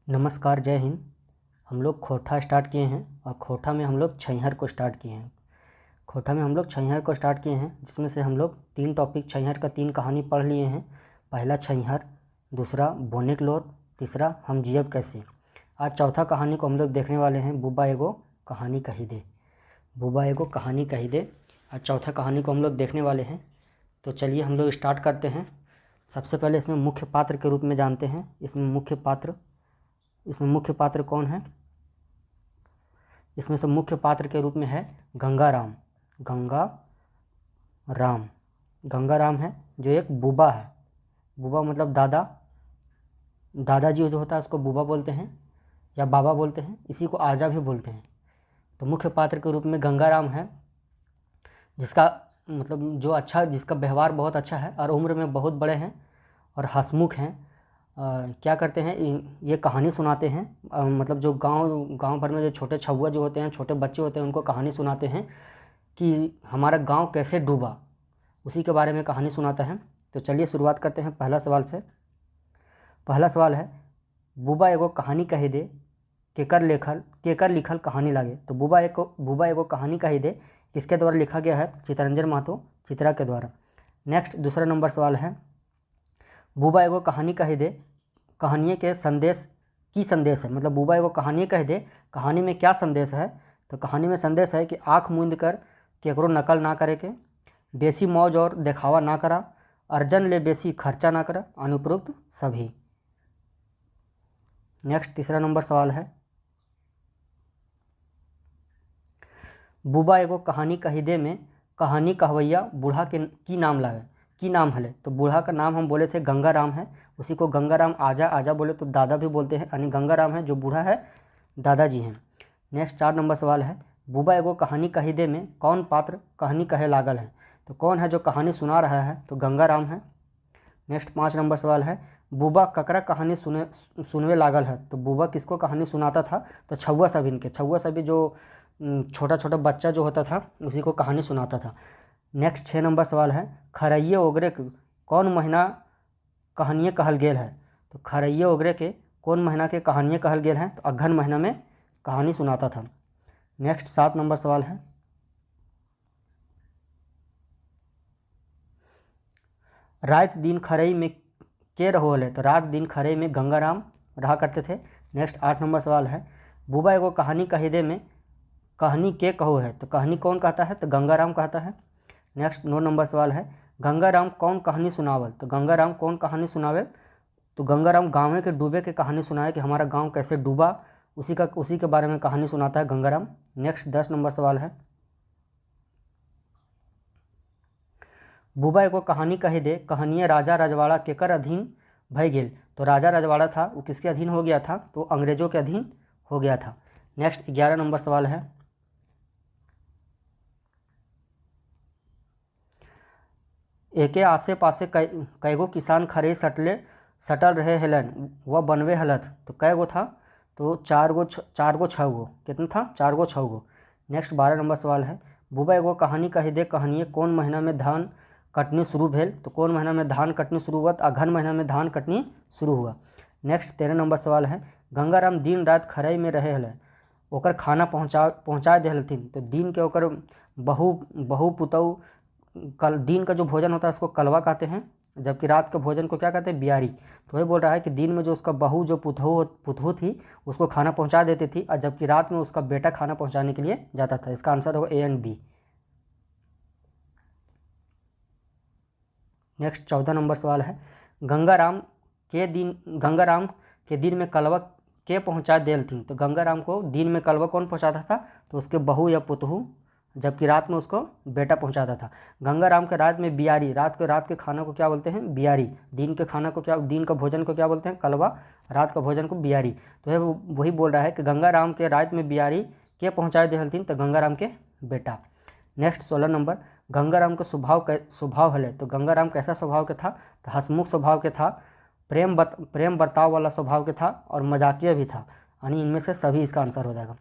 नमस्कार, जय हिंद। हम लोग खोटा स्टार्ट किए हैं और खोटा में हम लोग छैहर को स्टार्ट किए हैं। खोटा में हम लोग छैहर को स्टार्ट किए हैं, जिसमें से हम लोग 3 टॉपिक छैहर का 3 कहानी पढ़ लिए हैं। पहला छैहर, दूसरा बोनेक्लोर, तीसरा हम जियब कैसे। आज चौथा कहानी को हम लोग देखने वाले हैं, बुबा एगो कहानी कही दे। बुबा एगो कहानी कही दे, आज चौथा कहानी को हम लोग देखने वाले हैं। तो चलिए हम लोग स्टार्ट करते हैं। सबसे पहले इसमें मुख्य पात्र के रूप में जानते हैं। इसमें मुख्य पात्र कौन है? इसमें से मुख्य पात्र के रूप में है गंगाराम। गंगाराम है, जो एक बुबा है। बुबा मतलब दादाजी जो होता है उसको बुबा बोलते हैं या बाबा बोलते हैं, इसी को आजा भी बोलते हैं। तो मुख्य पात्र के रूप में गंगाराम है, जिसका मतलब जिसका व्यवहार बहुत अच्छा है और उम्र में बहुत बड़े हैं और हंसमुख हैं। क्या करते हैं, ये कहानी सुनाते हैं। मतलब जो गांव भर में जो छोटे छुआ जो होते हैं, छोटे बच्चे होते हैं, उनको कहानी सुनाते हैं कि हमारा गांव कैसे डूबा, उसी के बारे में कहानी सुनाता है। तो चलिए शुरुआत करते हैं पहला सवाल से। पहला सवाल है, बुबा एगो कहानी कही दे, केकर लिखल कहानी लागे। तो बुबा एगो कहानी कही दे किसके द्वारा लिखा गया है? चितरंजन महतो चित्रा के द्वारा। नेक्स्ट दूसरा नंबर सवाल है, बुबा एगो कहानी कही दे, कहानी के संदेश की संदेश है। मतलब बुबा एगो कहानी कह दे, कहानी में क्या संदेश है? तो कहानी में संदेश है कि आँख मूंद कर केकरो नकल ना करे के, बेसी मौज और दिखावा ना करा, अर्जन ले बेसी खर्चा ना करा, अनुपयुक्त सभी। नेक्स्ट तीसरा नंबर सवाल है, बुबा एगो कहानी कही दे में कहानी कहवैया बूढ़ा के की नाम लागे, की नाम हले। तो बूढ़ा का नाम हम बोले थे गंगाराम है, उसी को गंगाराम आजा बोले तो दादा भी बोलते हैं, यानी गंगाराम है जो बूढ़ा है, दादाजी हैं। नेक्स्ट 4 नंबर सवाल है, बुबा एगो कहानी कही दे में कौन पात्र कहानी कहे लागल है। तो कौन है जो कहानी सुना रहा है? तो गंगाराम है। नेक्स्ट 5 नंबर सवाल है, बुबा ककरा कहानी सुनवे लागल है। तो बुबा किसको कहानी सुनाता था? तो छुआ सभी जो छोटा छोटा बच्चा जो होता था उसी को कहानी सुनाता था। नेक्स्ट 6 नंबर सवाल है, खरैये ओगरे के कौन महीना कहानियाँ कहल गेल है। तो खरैये ओगरे के कौन महीना के कहानियाँ कहल गेल हैं? तो अगहन महीना में कहानी सुनाता था। नेक्स्ट 7 नंबर सवाल है, रात दिन खरई में के रहो है। तो रात दिन खरई में गंगाराम रहा करते थे। नेक्स्ट 8 नंबर सवाल है, बुबा एगो कहानी कही दे में कहानी के कहो है। तो कहानी कौन कहता है? तो गंगाराम कहता है। नेक्स्ट 9 नंबर सवाल है, गंगाराम कौन कहानी सुनावल। तो गंगाराम कौन कहानी सुनावे? तो गंगाराम गाँव के डूबे के कहानी सुनाए कि हमारा गांव कैसे डूबा, उसी के बारे में कहानी सुनाता है गंगाराम। नेक्स्ट 10 नंबर सवाल है, बुबा एगो कहानी कही दे, कहानियाँ राजा रजवाड़ा केकर अधीन भय गेल। तो राजा रजवाड़ा था वो किसके अधीन हो गया था? तो अंग्रेजों के अधीन हो गया था। नेक्स्ट 11 नंबर सवाल है, एके आसे पासे कैगो किसान खरे सटल रहे हेलन वह बनवे हलत। तो कैगो था? तो 4 गो 6 गो। कितना था? 4 गो 6 गो। नेक्स्ट 12 नंबर सवाल है, बुबा एगो कहानी कही दे, कहानी कौन महीना में धान कटनी शुरू भेल। तो कौन महीना में धान कटनी शुरू हुआ? तो अगहन महीना में धान कटनी शुरू हुआ। नेक्स्ट 13 नंबर सवाल है, गंगाराम दिन रात खरई में रहे हल, ओकर खाना पहुँचा दे हलथिन। तो दिन के ओकर बहू पुतऊ दिन का जो भोजन होता है उसको कलवा कहते हैं, जबकि रात के भोजन को क्या कहते हैं? बियारी। तो वही बोल रहा है कि दिन में जो उसका बहू जो पुतहू थी उसको खाना पहुंचा देती थी, और जबकि रात में उसका बेटा खाना पहुंचाने के लिए जाता था। इसका आंसर होगा A and B. Next 14 number सवाल है, गंगाराम के दिन में कलवा के पहुंचा देल थी। तो गंगाराम को दिन में कलवा कौन पहुंचाता था? तो उसके बहू या पुतहू, जबकि रात में उसको बेटा पहुंचाता था। गंगाराम के रात में बियारी, रात के खाना को क्या बोलते हैं? बियारी। दिन का भोजन को क्या बोलते हैं? कलवा। रात का भोजन को बियारी। तो वही बोल रहा है कि गंगाराम के रात में बियारी के पहुँचाए दे हलथिन, तो गंगाराम के बेटा। नेक्स्ट 16 नंबर, गंगाराम का स्वभाव हले। तो गंगाराम कैसा स्वभाव के था? तो हंसमुख स्वभाव के था, प्रेम बर्ताव वाला स्वभाव के था, और मजाकिया भी था। यानी इनमें से सभी इसका आंसर हो जाएगा।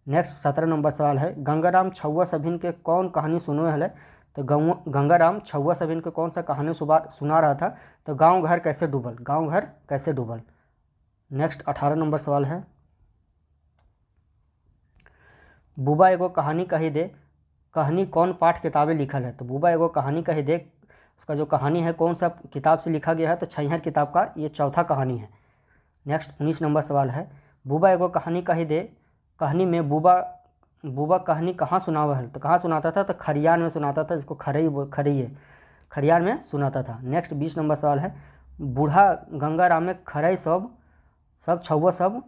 नेक्स्ट 17 नंबर सवाल है, गंगाराम छुआ सभिन के कौन कहानी सुनवे हले। तो गंगाराम छुआ सभिन के कौन सा कहानी सुना रहा था? तो गांव घर कैसे डूबल। नेक्स्ट 18 नंबर सवाल है, बुबा एगो कहानी कही दे, कहानी कौन पाठ किताबें लिखल है। तो बुबा एगो कहानी कही दे, उसका जो कहानी है कौन सा किताब से लिखा गया है, तो छैहर किताब का ये चौथा कहानी है। नेक्स्ट 19 नंबर सवाल है, बुबा एगो कहानी कही दे, कहानी में बुबा कहानी कहाँ सुनावा है। तो कहाँ सुनाता था, तो खरियान में सुनाता था, जिसको खरियान में सुनाता था। नेक्स्ट 20 नंबर सवाल है, बूढ़ा गंगाराम में खरई सब छौवा सब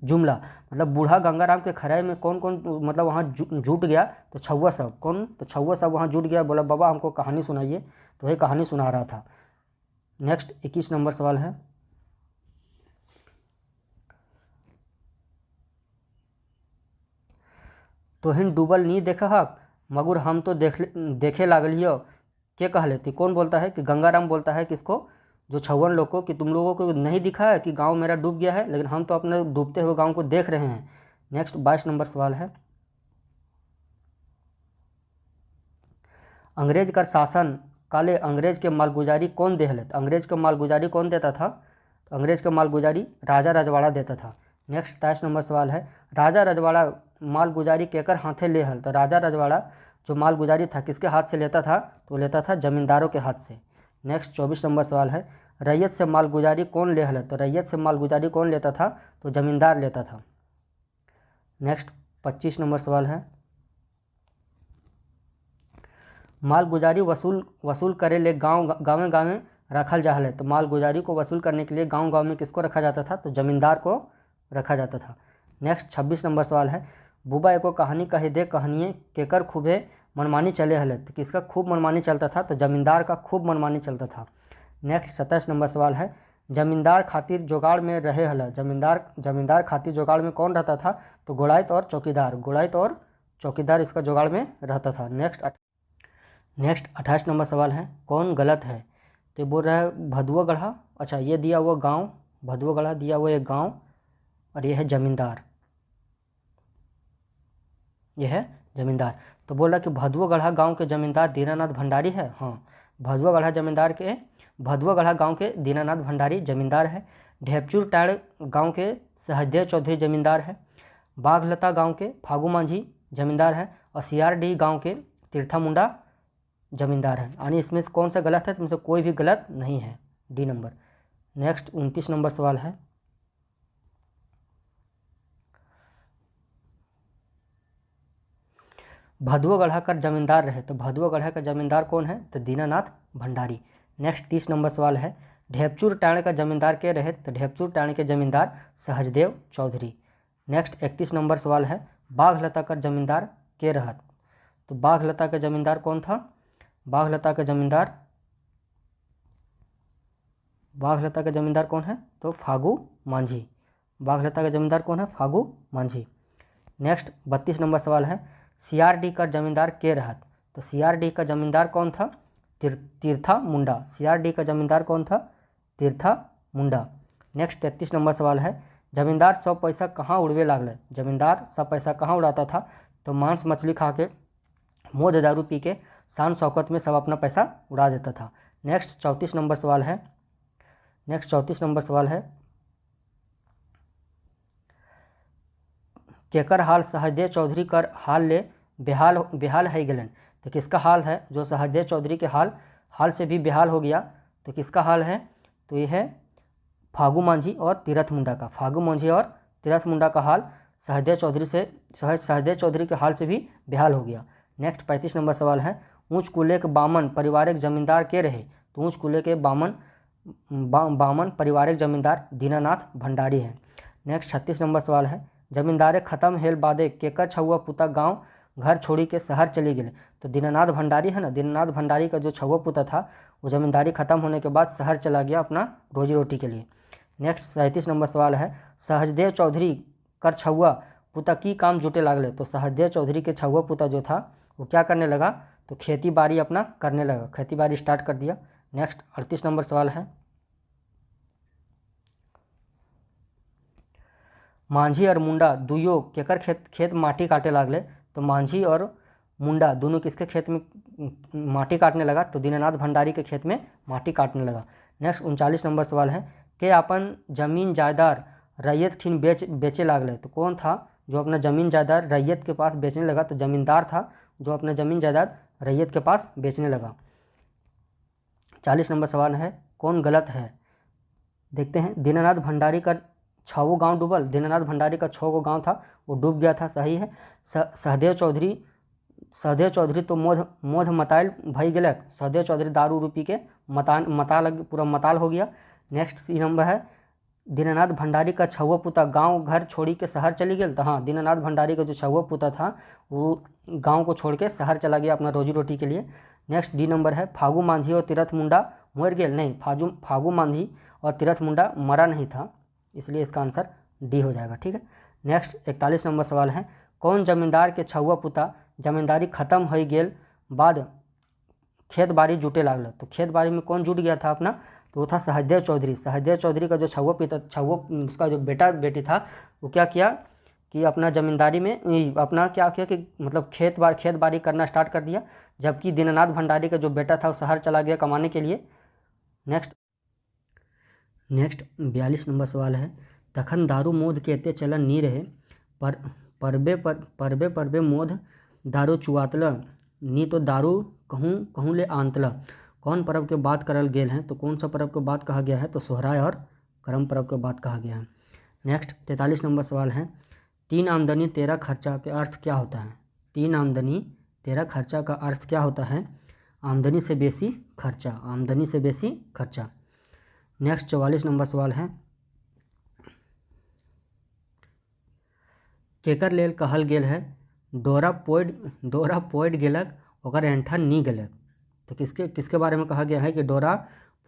जुमला, मतलब बूढ़ा गंगाराम के खराई में कौन कौन मतलब वहाँ जुट गया, तो छौवा सब कौन, तो छौवा सब वहाँ जुट गया, बोला बाबा हमको कहानी सुनाइए, तो वही कहानी सुना रहा था। नेक्स्ट 21 नंबर सवाल है, तोहिन डूबल नहीं देखा हक मगर हम तो देखे लागलियो के कह लेती। कौन बोलता है, कि गंगाराम बोलता है किसको, जो छौवन लोग को, कि तुम लोगों को नहीं दिखा है कि गांव मेरा डूब गया है, लेकिन हम तो अपने डूबते हुए गांव को देख रहे हैं। नेक्स्ट 22 नंबर सवाल है, अंग्रेज का शासन काले अंग्रेज के मालगुजारी कौन दे हले। अंग्रेज का मालगुजारी कौन देता था, तो अंग्रेज का मालगुजारी राजा रजवाड़ा देता था। नेक्स्ट 23 नंबर सवाल है, राजा रजवाड़ा मालगुजारी केकर हाथे ले हल। तो राजा रजवाड़ा जो मालगुजारी था किसके हाथ से लेता था, तो लेता था जमींदारों के हाथ से। नेक्स्ट 24 नंबर सवाल है, रैयत से मालगुजारी कौन ले हल। तो रैयत से मालगुजारी कौन लेता था, तो जमींदार लेता था। नेक्स्ट 25 नंबर सवाल है, मालगुजारी वसूल करे ले गाँव रखल जा है। तो मालगुजारी को वसूल करने के लिए गांव में किसको रखा जाता था, तो जमींदार को रखा जाता था। नेक्स्ट 26 नंबर सवाल है, बुबा एको कहानी कहे दे, कहानिए केकर खूबे मनमानी चले हले। तो किसका खूब मनमानी चलता था, तो जमींदार का खूब मनमानी चलता था। नेक्स्ट 27 नंबर सवाल है, जमींदार खातिर जोगाड़ में रहे हला। जमींदार खातिर जोगाड़ में कौन रहता था, तो गोड़ाइत और चौकीदार इसका जोगाड़ में रहता था। नेक्स्ट 28 नंबर सवाल है, कौन गलत है। तो बोल रहा है भदुआ गढ़ा, अच्छा ये दिया हुआ गांव, भदुआ गढ़ा दिया हुआ एक गांव, और ये है जमींदार, ये है जमींदार। तो बोल रहा कि भदुआ गढ़ा गांव के जमींदार दीनानाथ भंडारी है। हाँ, भदुआ गढ़ा गांव के दीनानाथ भंडारी जमींदार है। ढेपचूर टाड़ गांव के सहजदेव चौधरी जमींदार है। बाघलता गांव के फागू मांझी जमींदार है। और सियारडीह गांव के तीर्था मुंडा जमींदार है। यानी इसमें कौन सा गलत है, इसमें से कोई भी गलत नहीं है, डी नंबर। नेक्स्ट 29 नंबर सवाल है, भदुआ गढ़ा का जमींदार रहे। तो भदुआ गढ़ा का जमींदार कौन है, तो दीनानाथ भंडारी। नेक्स्ट 30 नंबर सवाल है, ढेपचूर टाणे का जमींदार के रहे। तो ढेपचूर टाणे के जमींदार सहजदेव चौधरी। नेक्स्ट 31 नंबर सवाल है, बाघलता का जमींदार के रहत। तो बाघलता का जमींदार कौन था, बाघलता का जमींदार कौन है, तो फागू मांझी। बाघलता का जमींदार कौन है, फागू मांझी। नेक्स्ट 32 नंबर सवाल है, सीआरडी का जमींदार के रहत। तो सीआरडी का जमींदार कौन था, तीर्था मुंडा। सीआरडी का जमींदार कौन था, तीर्था मुंडा। नेक्स्ट 33 नंबर सवाल है, जमींदार सब पैसा कहाँ उड़वे लागल। जमींदार सब पैसा कहाँ उड़ाता था, तो मांस मछली खा के, मौज दारू पी के, शान शौकत में सब अपना पैसा उड़ा देता था। नेक्स्ट 34 नंबर सवाल है, केकर हाल सहजदेव चौधरी कर हाल ले बेहाल है गलन। तो किसका हाल है, जो सहजदेव चौधरी के हाल से भी बेहाल हो गया। तो किसका हाल है, तो ये है फागू मांझी और तीरथ मुंडा का। फागू मांझी और तीरथ मुंडा का हाल सहजदेव चौधरी के हाल से भी बेहाल हो गया। नेक्स्ट 35 नंबर सवाल है, ऊँच कुले के बामन पारिवारिक जमींदार के रहे। तो ऊँच कुले के बामन पारिवारिक जमींदार दीनानाथ भंडारी है। नेक्स्ट 36 नंबर सवाल है, जमींदारे खत्म हेल बादे केकर छुआ पुता गांव घर छोड़ी के शहर चले गए। तो दीनानाथ भंडारी है ना, दीनानाथ भंडारी का जो छुआ पुता था वो जमींदारी खत्म होने के बाद शहर चला गया अपना रोजी रोटी के लिए। नेक्स्ट 37 नंबर सवाल है, सहजदेव चौधरी कर छुआ पुता की काम जुटे लागले। तो सहजदेव चौधरी के छुआ पुता जो था वो क्या करने लगा, तो खेती बाड़ी अपना करने लगा, खेती बाड़ी स्टार्ट कर दिया। नेक्स्ट 38 नंबर सवाल है, मांझी और मुंडा दुयो केकर खेत माटी काटे लागले। तो मांझी और मुंडा दोनों किसके खेत में माटी काटने लगा, तो दीनानाथ भंडारी के खेत में माटी काटने लगा। नेक्स्ट 39 नंबर सवाल है, के अपन जमीन जायदाद रैयत ठीन बेचे लागले। तो कौन था जो अपना ज़मीन जायदाद रैयत के पास बेचने लगा? तो ज़मींदार था जो अपना ज़मीन जायदाद रैयत के पास बेचने लगा। 40 नंबर सवाल है, कौन गलत है? देखते हैं। दीनानाथ भंडारी का 6 गांव डूबल। दीनानाथ भंडारी का 6 गांव था, वो डूब गया था, सही है। सहदेव चौधरी तो मोध मताल भई गेलक। सहदेव चौधरी दारू रूपी के पूरा मताल हो गया। नेक्स्ट सी नंबर है, दीनानाथ भंडारी का 6वां पुता गांव घर छोड़ी के शहर चली गई। तो हाँ, दीनानाथ भंडारी का जो 6वां पुता था वो गांव को छोड़ के शहर चला गया अपना रोजी रोटी के लिए। नेक्स्ट डी नंबर है, फागू मांझी और तीरथ मुंडा मर गए। नहीं, फागू मांझी और तीरथ मुंडा मरा नहीं था, इसलिए इसका आंसर डी हो जाएगा। ठीक है। नेक्स्ट 41 नंबर सवाल है, कौन जमींदार के 6वां पुता जमींदारी खत्म हो गेल बाद खेत बाड़ी जुटे लागल? तो खेत बाड़ी में कौन जुट गया था अपना? तो वो था सहदेव चौधरी। सहदेव चौधरी का जो 6वां उसका जो बेटी था, वो क्या किया कि अपना ज़मींदारी में अपना क्या किया कि मतलब खेत बाड़ी करना स्टार्ट कर दिया, जबकि दीनानाथ भंडारी का जो बेटा था वो शहर चला गया कमाने के लिए। नेक्स्ट 42 नंबर सवाल है, तखन दारू मोद के एते चलन नी रहे, पर परबे मोद दारू चुआतल नी तो दारू कहूँ ले आंतल। कौन पर्व के बात करल गेल हैं? तो कौन सा पर्व के बात कहा गया है? तो सोहराय और करम पर्व के बात कहा गया है। नेक्स्ट 43 नंबर सवाल है, 3 आमदनी 13 खर्चा के अर्थ क्या होता है? 3 आमदनी 13 खर्चा का अर्थ क्या होता है? आमदनी से बेसी खर्चा, आमदनी से बेसी खर्चा। नेक्स्ट 44 नंबर सवाल है, केकर लेल कहल गेल है डोरा पोइड गेलक ओकर ऐंठन नी गेलक? तो किसके बारे में कहा गया है कि डोरा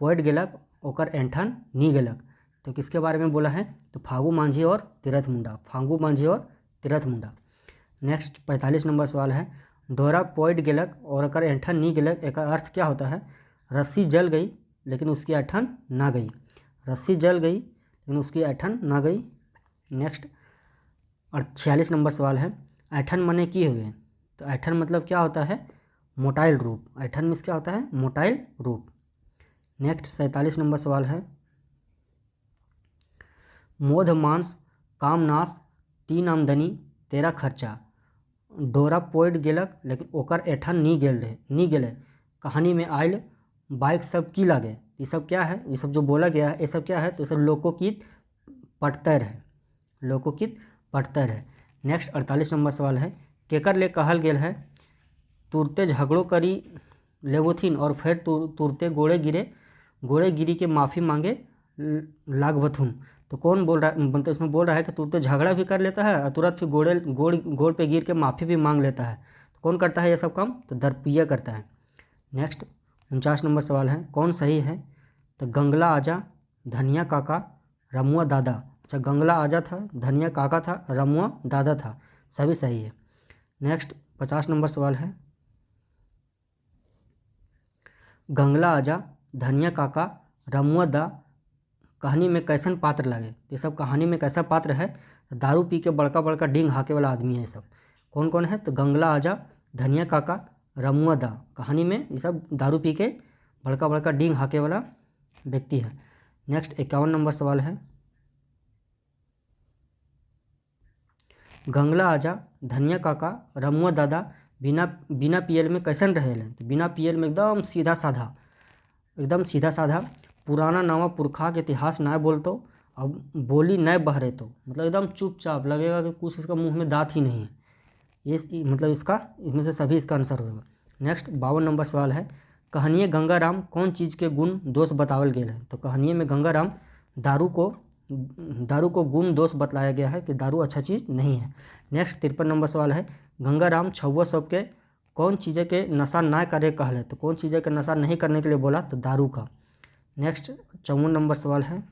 पोइड गेलक ओकर ऐंठन नी गेलक? तो किसके बारे में बोला है? तो फागू मांझी और तीरथ मुंडा, फागू मांझी और तीरथ मुंडा। नेक्स्ट 45 नंबर सवाल है, डोरा पोइड गेलक और ओकर ऐंठन नी गेलक, एक अर्थ क्या होता है? रस्सी जल गई लेकिन उसकी ऐंठन ना गई। रस्सी जल गई लेकिन उसकी ऐंठन ना गई। नेक्स्ट 46 नंबर सवाल है, ऐंठन मने की हुए? तो ऐंठन मतलब क्या होता है? मोटाइल रूप। ऐंठन मीन्स क्या होता है? मोटाइल रूप। नेक्स्ट 47 नंबर सवाल है, मोध मांस काम नाश 3 आमदनी 13 खर्चा, डोरा पोइड गेलक लेकिन ओकर ऐंठन नी गेले, कहानी में आयल बाइक सब की लागे? ये सब क्या है? ये सब जो बोला गया है ये सब क्या है? तो ये सब लोकोगीत पटतर है, लोकोगीत पटतर है। नेक्स्ट 48 नंबर सवाल है, केकर ले कहल गेल है तुरते झगड़ो करी लेवोथिन और फिर तुरते गोड़े गिरी के माफ़ी मांगे लागवथुन? तो कौन बोल रहा है? मतलब इसमें बोल रहा है कि तुरते झगड़ा भी कर लेता है और तुरंत फिर गोड़ पे गिर के माफ़ी भी मांग लेता है। तो कौन करता है ये सब काम? तो दर्पिया करता है। नेक्स्ट 49 नंबर सवाल है, कौन सही है? तो गंगला आजा, धनिया काका, रमुआ दादा। अच्छा, गंगला आजा था, धनिया काका था, रमुआ दादा था, सभी सही है। नेक्स्ट 50 नंबर सवाल है, गंगला आजा, धनिया काका, रमुआ दा कहानी में कैसन पात्र लगे? ये सब कहानी में कैसा पात्र है? दारू पी के बड़का बड़का डींग हाके वाला आदमी है ये सब। कौन कौन है? तो गंगला आजा, धनिया काका, रमुआ दा कहानी में ये सब दारू पी के बड़का बड़का डींग हाके वाला व्यक्ति है। नेक्स्ट 51 नंबर सवाल है, गंगला आजा, धनिया काका, रमुआ दादा बिना पियल में कैसन रहेले? तो बिना पियल में एकदम सीधा साधा, पुराना नवा पुरखा के इतिहास ना बोलतो, अब बोली न बहरे तो मतलब एकदम चुपचाप, लगेगा कि कुछ इसका मुंह में दांत ही नहीं है। ये मतलब इसमें से सभी इसका आंसर होगा। नेक्स्ट 52 नंबर सवाल है, कहानिए गंगाराम कौन चीज़ के गुण दोष बतावल गेल है? तो कहानिए में गंगाराम दारू को गुण दोष बतलाया गया है कि दारू अच्छा चीज़ नहीं है। नेक्स्ट 53 नंबर सवाल है, गंगाराम छुआ सबके कौन चीज़ें के नशा ना करे कहले? तो कौन चीज़ें का नशा नहीं करने के लिए बोला? तो दारू का। नेक्स्ट 54 नंबर सवाल है,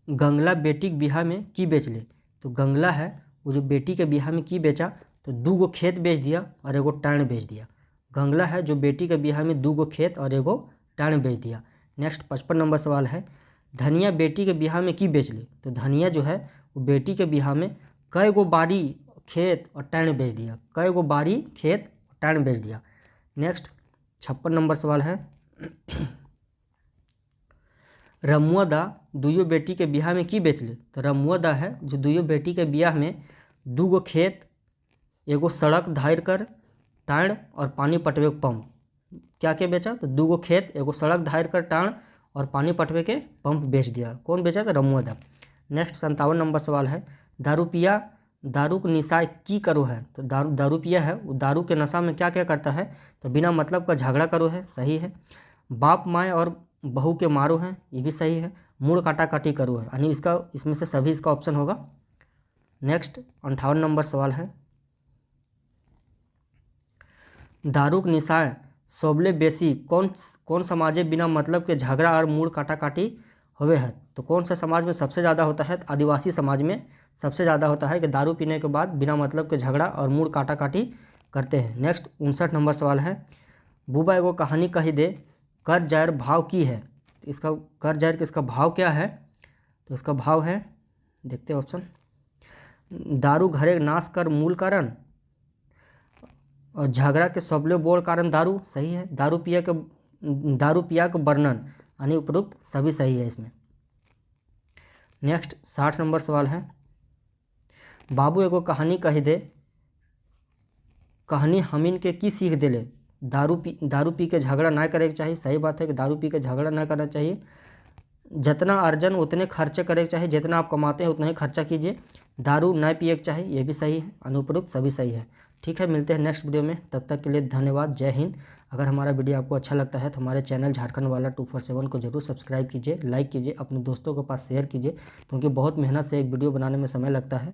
गंगला बेटी के बिहार में की बेच ले? तो गंगला है वो जो बेटी के बिहार में की बेचा? तो 2 गो खेत बेच दिया और एगो टाण बेच दिया। गंगला है जो बेटी के बिहार में 2 गो खेत और एगो टाण बेच दिया। नेक्स्ट 55 नंबर सवाल है, धनिया बेटी के बिहार में की बेच ले? तो धनिया जो है वो बेटी के बिहार में कई गो बाड़ी खेत और टाण बेच दिया, कई गो बाड़ी खेत और टाण बेच दिया। नेक्स्ट 56 नंबर सवाल है, रमुआ दा दुइयो बेटी के बियाह में की बेचले। तो रमुआ दा है जो दुइयो बेटी के बियाह में 2 गो खेत, एगो सड़क धार कर टाण और पानी पटवे के पंप, क्या क्या बेचा? तो 2 गो खेत, एगो सड़क धार कर टाण और पानी पटवे के पंप बेच दिया। कौन बेचा? तो रमुआ दा। नेक्स्ट 57 नंबर सवाल है, दारू पिया दारू को निशा की करो है। तो दारू पिया है वो दारू के नशा में क्या क्या करता है? तो बिना मतलब का झगड़ा करो है, सही है। बाप माए और बहू के मारो है, ये भी सही है। मुड़ काटा काटी करो है, यानी इसमें से सभी इसका ऑप्शन होगा। नेक्स्ट 58 नंबर सवाल है, दारूक निशाय सबले बेसी कौन समाजे बिना मतलब के झगड़ा और मुड़ काटा काटी होवे है। तो कौन सा समाज में सबसे ज़्यादा होता है? तो आदिवासी समाज में सबसे ज़्यादा होता है कि दारू पीने के बाद बिना मतलब के झगड़ा और मुड़ काटा काटी करते हैं। नेक्स्ट 59 नंबर सवाल है, बुबा एगो कहानी कही दे, कर जैर भाव की है। तो इसका कर जैर के इसका भाव क्या है? तो इसका भाव है, देखते हैं ऑप्शन, दारू घरे नाश कर मूल कारण और झगड़ा के सबले बोड़ कारण दारू, सही है। दारू पिया के वर्णन, यानी उपरोक्त सभी सही है इसमें। नेक्स्ट 60 नंबर सवाल है, बाबू एगो कहानी कही दे, कहानी हमीन के की सीख देले। दारू पी के झगड़ा ना करे के चाहिए, सही बात है कि दारू पी के झगड़ा ना करना चाहिए। जितना अर्जन उतने खर्चे करे के चाहिए, जितना आप कमाते हैं उतना ही खर्चा कीजिए। दारू ना पिए के चाहिए, ये भी सही है। अनुपयुक्त सभी सही है। ठीक है, मिलते हैं नेक्स्ट वीडियो में, तब तक के लिए धन्यवाद, जय हिंद। अगर हमारा वीडियो आपको अच्छा लगता है तो हमारे चैनल झारखंड वाला 247 को जरूर सब्सक्राइब कीजिए, लाइक कीजिए, अपने दोस्तों के पास शेयर कीजिए, क्योंकि बहुत मेहनत से एक वीडियो बनाने में समय लगता है।